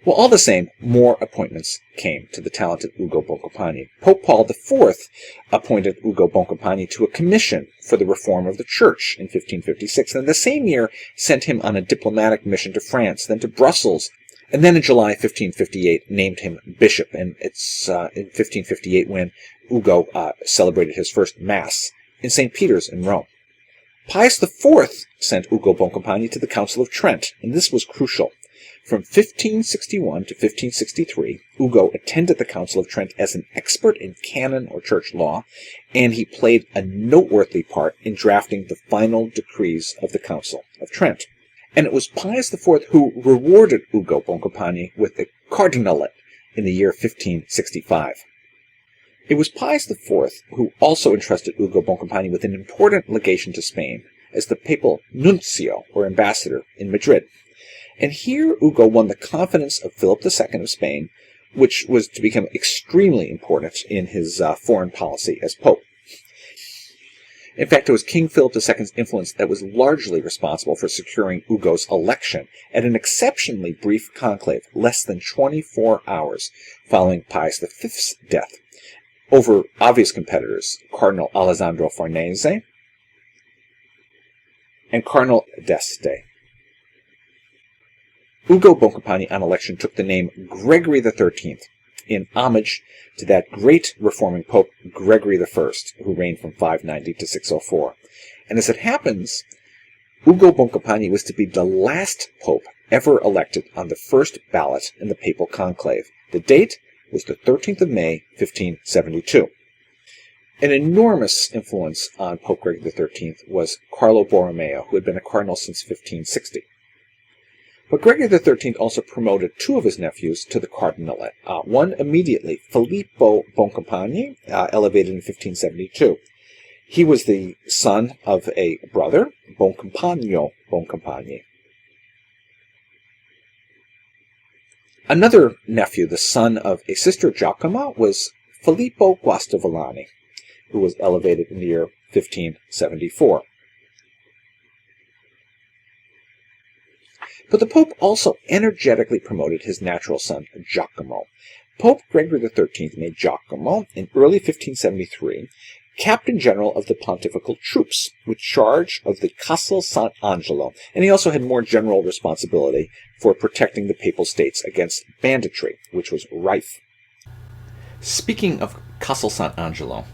Well, all the same, more appointments came to the talented Ugo Boncompagni. Pope Paul IV appointed Ugo Boncompagni to a commission for the reform of the church in 1556, and the same year sent him on a diplomatic mission to France, then to Brussels, and then in July 1558 named him bishop. And it's in 1558 when Ugo celebrated his first Mass in St. Peter's in Rome. Pius IV sent Ugo Boncompagni to the Council of Trent, and this was crucial. From 1561 to 1563, Ugo attended the Council of Trent as an expert in canon or church law, and he played a noteworthy part in drafting the final decrees of the Council of Trent. And it was Pius IV who rewarded Ugo Boncompagni with a cardinalate in the year 1565. It was Pius IV who also entrusted Ugo Boncompagni with an important legation to Spain as the papal nuncio, or ambassador, in Madrid. And here Ugo won the confidence of Philip II of Spain, which was to become extremely important in his foreign policy as pope. In fact, it was King Philip II's influence that was largely responsible for securing Ugo's election at an exceptionally brief conclave, less than 24 hours following Pius V's death, over obvious competitors, Cardinal Alessandro Farnese and Cardinal d'Este. Ugo Boncompagni on election took the name Gregory XIII in homage to that great reforming Pope Gregory I, who reigned from 590 to 604. And as it happens, Ugo Boncompagni was to be the last pope ever elected on the first ballot in the papal conclave. The date was the 13th of May, 1572. An enormous influence on Pope Gregory XIII was Carlo Borromeo, who had been a cardinal since 1560. But Gregory XIII also promoted two of his nephews to the cardinalate. One immediately, Filippo Boncompagni, elevated in 1572. He was the son of a brother, Boncompagno Boncompagni. Another nephew, the son of a sister Giacomo, was Filippo Guastavillani, who was elevated in the year 1574. But the Pope also energetically promoted his natural son, Giacomo. Pope Gregory XIII made Giacomo, in early 1573, Captain General of the Pontifical Troops, with charge of the Castel Sant Angelo, and he also had more general responsibility for protecting the Papal States against banditry, which was rife. Speaking of Castel Sant Angelo,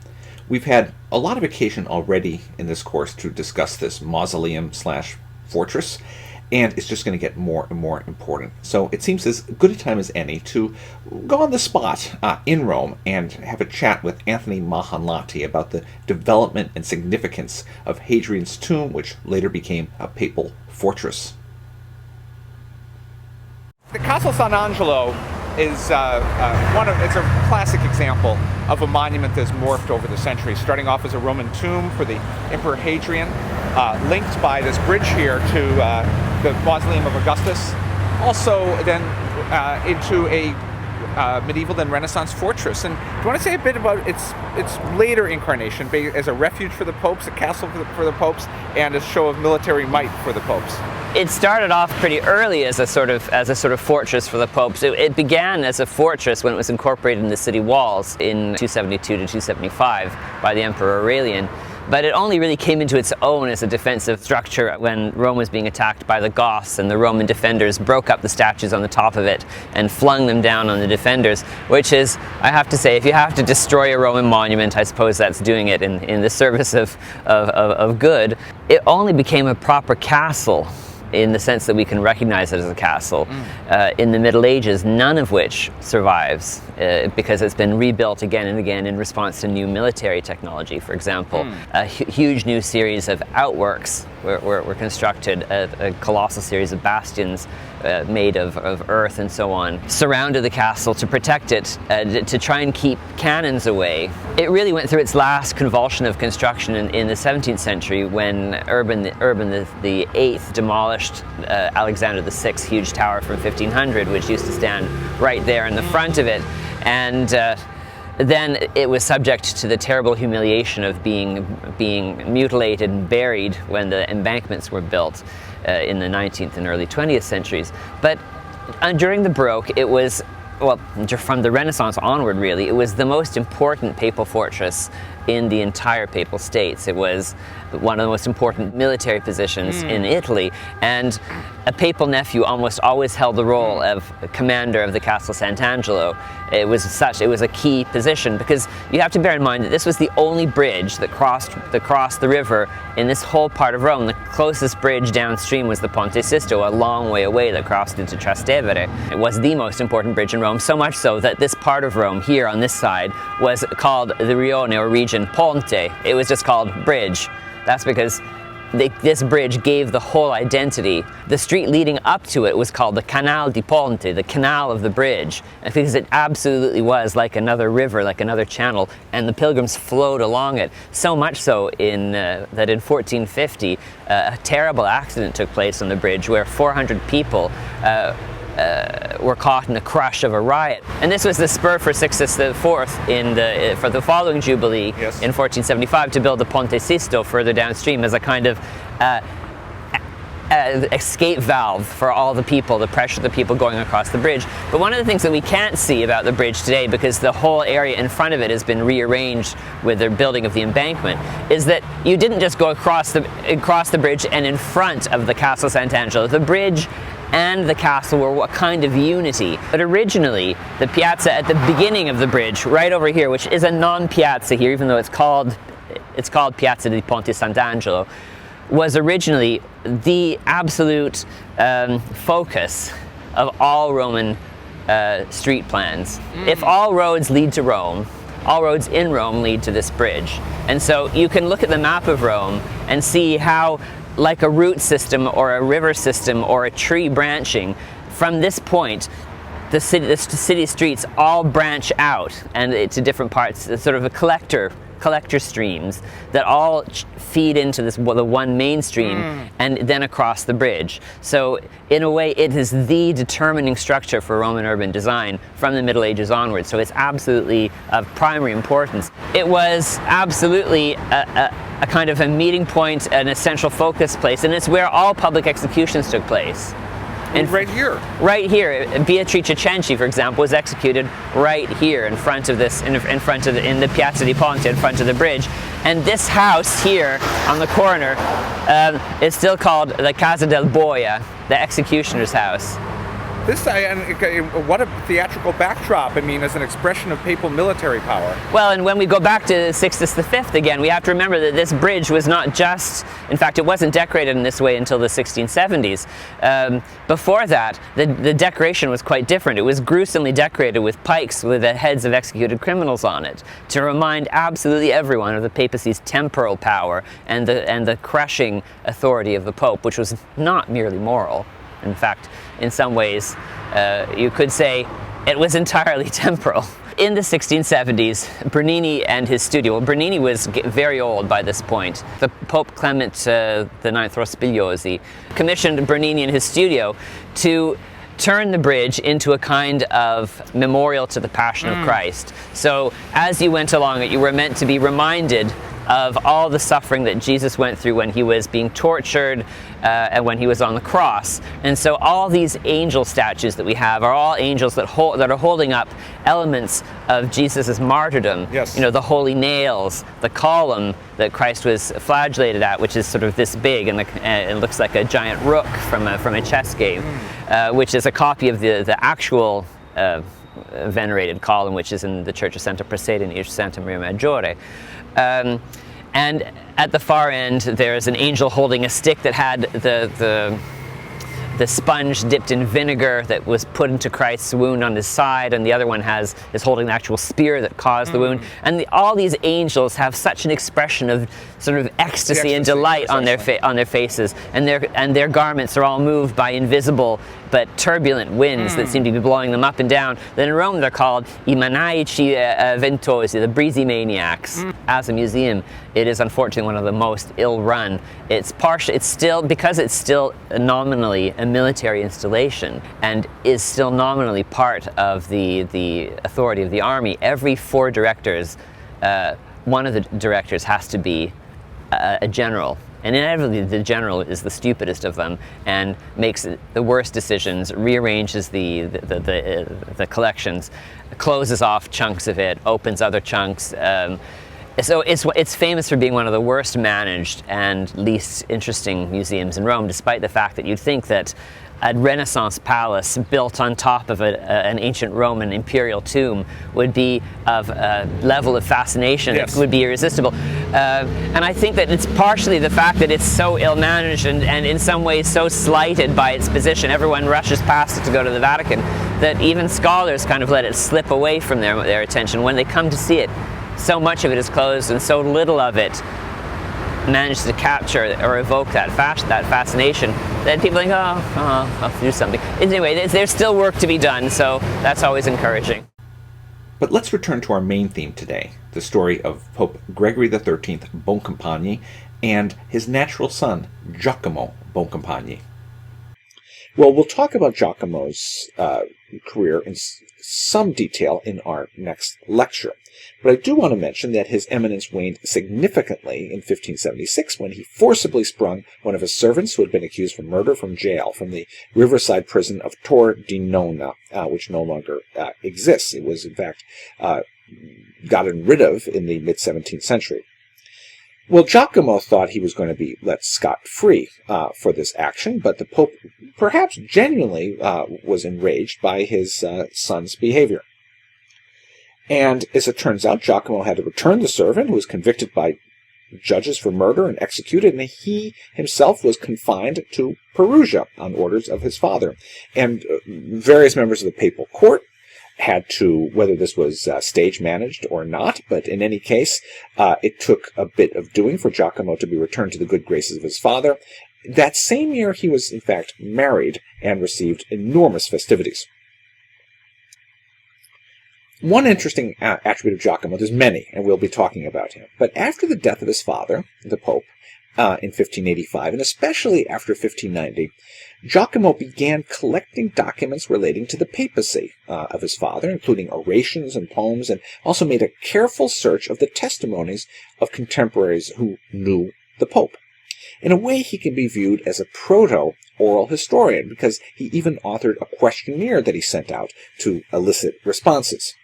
we've had a lot of occasion already in this course to discuss this mausoleum/fortress, and it's just going to get more and more important. So it seems as good a time as any to go on the spot in Rome and have a chat with Anthony Mahanlati about the development and significance of Hadrian's tomb, which later became a papal fortress. The Castel Sant Angelo is it's a classic example of a monument that's morphed over the centuries, starting off as a Roman tomb for the Emperor Hadrian, linked by this bridge here to the Mausoleum of Augustus, also then into a medieval then Renaissance fortress. And do you want to say a bit about its later incarnation as a refuge for the popes, a castle for the popes, and a show of military might for the popes? It started off pretty early as a sort of fortress for the popes. It began as a fortress when it was incorporated in the city walls in 272 to 275 by the Emperor Aurelian. But it only really came into its own as a defensive structure when Rome was being attacked by the Goths, and the Roman defenders broke up the statues on the top of it and flung them down on the defenders, which is, I have to say, if you have to destroy a Roman monument, I suppose that's doing it in the service of good. It only became a proper castle in the sense that we can recognize it as a castle in the Middle Ages, none of which survives because it's been rebuilt again and again in response to new military technology. For example, a huge new series of outworks were constructed, a colossal series of bastions made of earth and so on, surrounded the castle to protect it, to try and keep cannons away. It really went through its last convulsion of construction in the 17th century when Urban the Eighth demolished Alexander VI's huge tower from 1500, which used to stand right there in the front of it. And then it was subject to the terrible humiliation of being mutilated and buried when the embankments were built in the 19th and early 20th centuries. But during the Baroque, it was, well, from the Renaissance onward really, it was the most important papal fortress in the entire Papal States. It was one of the most important military positions in Italy, and a papal nephew almost always held the role of commander of the Castle Sant'Angelo. It was a key position, because you have to bear in mind that this was the only bridge that crossed the river in this whole part of Rome. The closest bridge downstream was the Ponte Sisto, a long way away, that crossed into Trastevere. It was the most important bridge in Rome, so much so that this part of Rome here on this side was called the Rione, or region Ponte. It was just called bridge. That's because this bridge gave the whole identity. The street leading up to it was called the Canal di Ponte, the canal of the bridge, because it absolutely was like another river, like another channel, and the pilgrims flowed along it. So much so that in 1450, a terrible accident took place on the bridge where 400 people were caught in the crush of a riot. And this was the spur for Sixtus IV for the following Jubilee in 1475 to build the Ponte Sisto further downstream as a kind of escape valve for all the people, the pressure of the people going across the bridge. But one of the things that we can't see about the bridge today, because the whole area in front of it has been rearranged with the building of the embankment, is that you didn't just go across the bridge and in front of the Castle Sant'Angelo. The bridge and the castle were a kind of unity. But originally, the piazza at the beginning of the bridge, right over here, which is a non-piazza here, even though it's called Piazza di Ponte Sant'Angelo, was originally the absolute focus of all Roman street plans. If all roads lead to Rome, all roads in Rome lead to this bridge. And so you can look at the map of Rome and see how, like a root system or a river system or a tree branching, from this point the city streets all branch out and to different parts. It's sort of a collector streams that all feed into the one main stream and then across the bridge. So in a way, it is the determining structure for Roman urban design from the Middle Ages onwards. So it's absolutely of primary importance. It was absolutely a kind of a meeting point, an essential focus place, and it's where all public executions took place. And right here. Right here. Beatrice Cenci, for example, was executed right here in front of this, in the Piazza di Ponte, in front of the bridge. And this house here on the corner is still called the Casa del Boia, the executioner's house. What a theatrical backdrop, I mean, as an expression of papal military power. Well, and when we go back to Sixtus V again, we have to remember that this bridge was not just, in fact, it wasn't decorated in this way until the 1670s. Before that, the decoration was quite different. It was gruesomely decorated with pikes with the heads of executed criminals on it, to remind absolutely everyone of the papacy's temporal power and the crushing authority of the Pope, which was not merely moral. In fact, in some ways, you could say it was entirely temporal. In the 1670s, Bernini and his studio, well, Bernini was very old by this point. The Pope Clement IX Rospigliosi commissioned Bernini and his studio to turn the bridge into a kind of memorial to the Passion of Christ. So as you went along it, you were meant to be reminded of all the suffering that Jesus went through when he was being tortured and when he was on the cross. And so all these angel statues that we have are all angels that are holding up elements of Jesus' martyrdom. Yes. You know, the holy nails, the column that Christ was flagellated at, which is sort of this big, and it looks like a giant rook from a chess game, which is a copy of the actual venerated column, which is in the Church of Santa Prassede near Santa Maria Maggiore. And at the far end, there's an angel holding a stick that had the sponge dipped in vinegar that was put into Christ's wound on his side, and the other one is holding the actual spear that caused the wound. And all these angels have such an expression of sort of ecstasy and delight on their faces, and their garments are all moved by invisible but turbulent winds that seem to be blowing them up and down. Then in Rome they're called I maniaci ventosi, the breezy maniacs. As a museum, it is unfortunately one of the most ill-run. It's still, because it's still nominally a military installation and is still nominally part of the authority of the army. Every 4 directors, one of the directors has to be a general And inevitably, the general is the stupidest of them and makes the worst decisions, rearranges the collections, closes off chunks of it, opens other chunks. So it's famous for being one of the worst managed and least interesting museums in Rome, despite the fact that you'd think that a Renaissance palace built on top of an ancient Roman imperial tomb would be of a level of fascination that would be irresistible. And I think that it's partially the fact that it's so ill-managed and in some ways so slighted by its position. Everyone rushes past it to go to the Vatican, that even scholars kind of let it slip away from their attention. When they come to see it, so much of it is closed and so little of it managed to capture or evoke that fascination that people think, I'll do something. Anyway, there's still work to be done, so that's always encouraging. But let's return to our main theme today, the story of Pope Gregory XIII Boncompagni and his natural son, Giacomo Boncompagni. Well, we'll talk about Giacomo's career in some detail in our next lecture. But I do want to mention that his eminence waned significantly in 1576 when he forcibly sprung one of his servants who had been accused of murder from jail from the riverside prison of Tor di Nona, which no longer exists. It was, in fact, gotten rid of in the mid-17th century. Well, Giacomo thought he was going to be let scot-free for this action, but the Pope perhaps genuinely was enraged by his son's behavior. And as it turns out, Giacomo had to return the servant who was convicted by judges for murder and executed, and he himself was confined to Perugia on orders of his father. And various members of the papal court had to, whether this was stage managed or not, but in any case, it took a bit of doing for Giacomo to be returned to the good graces of his father. That same year, he was in fact married and received enormous festivities. One interesting attribute of Giacomo, there's many, and we'll be talking about him, but after the death of his father, the Pope, in 1585, and especially after 1590, Giacomo began collecting documents relating to the papacy of his father, including orations and poems, and also made a careful search of the testimonies of contemporaries who knew the Pope. In a way, he can be viewed as a proto-oral historian, because he even authored a questionnaire that he sent out to elicit responses.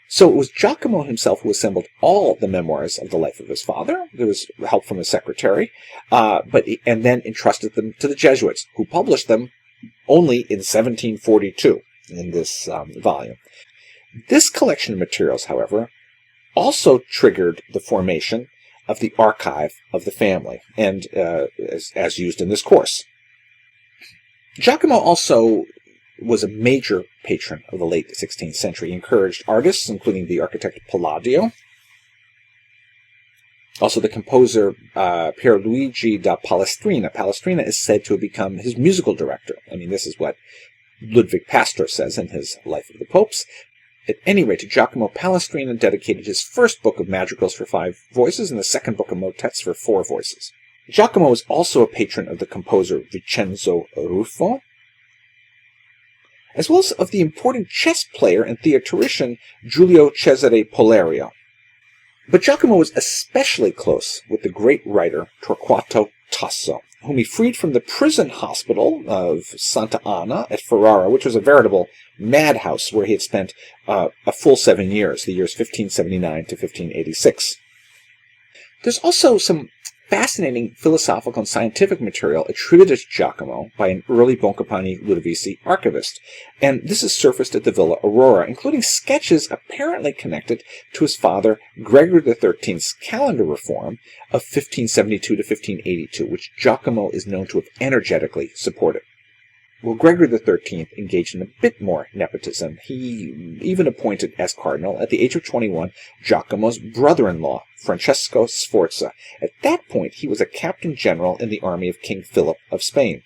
So it was Giacomo himself who assembled all the memoirs of the life of his father. There was help from his secretary, and then entrusted them to the Jesuits, who published them only in 1742 in this volume. This collection of materials, however, also triggered the formation of the archive of the family, and as used in this course. Giacomo also was a major patron of the late 16th century. He encouraged artists, including the architect Palladio, also the composer Pierluigi da Palestrina. Palestrina is said to have become his musical director. I mean, this is what Ludwig Pastor says in his Life of the Popes. At any rate, to Giacomo, Palestrina dedicated his first book of madrigals for 5 voices and the second book of motets for 4 voices. Giacomo was also a patron of the composer Vincenzo Ruffo, as well as of the important chess player and theatrician Giulio Cesare Polerio. But Giacomo was especially close with the great writer Torquato Tasso, whom he freed from the prison hospital of Santa Anna at Ferrara, which was a veritable madhouse where he had spent a full 7 years, the years 1579 to 1586. There's also some fascinating philosophical and scientific material attributed to Giacomo by an early Boncompagni Ludovisi archivist, and this is surfaced at the Villa Aurora, including sketches apparently connected to his father Gregory XIII's calendar reform of 1572 to 1582, which Giacomo is known to have energetically supported. Well, Gregory XIII engaged in a bit more nepotism. He even appointed as cardinal, at the age of 21, Giacomo's brother-in-law, Francesco Sforza. At that point, he was a captain general in the army of King Philip of Spain.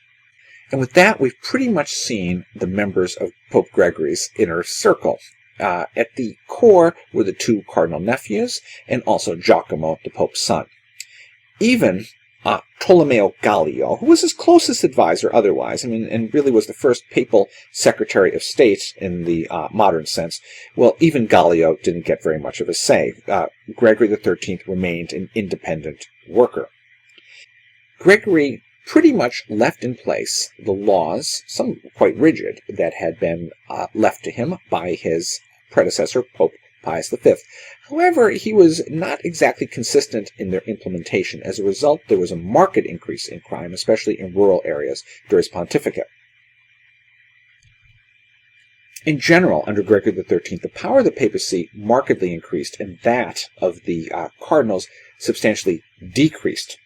And with that, we've pretty much seen the members of Pope Gregory's inner circle. At the core were the 2 cardinal nephews, and also Giacomo, the Pope's son. Even Tolomeo Gallio, who was his closest advisor otherwise, and really was the first papal secretary of state in the modern sense, well, even Gallio didn't get very much of a say. Gregory XIII remained an independent worker. Gregory pretty much left in place the laws, some quite rigid, that had been left to him by his predecessor, Pope Pius V. However, he was not exactly consistent in their implementation. As a result, there was a marked increase in crime, especially in rural areas, during his pontificate. In general, under Gregory XIII, the power of the papacy markedly increased, and that of the cardinals substantially decreased.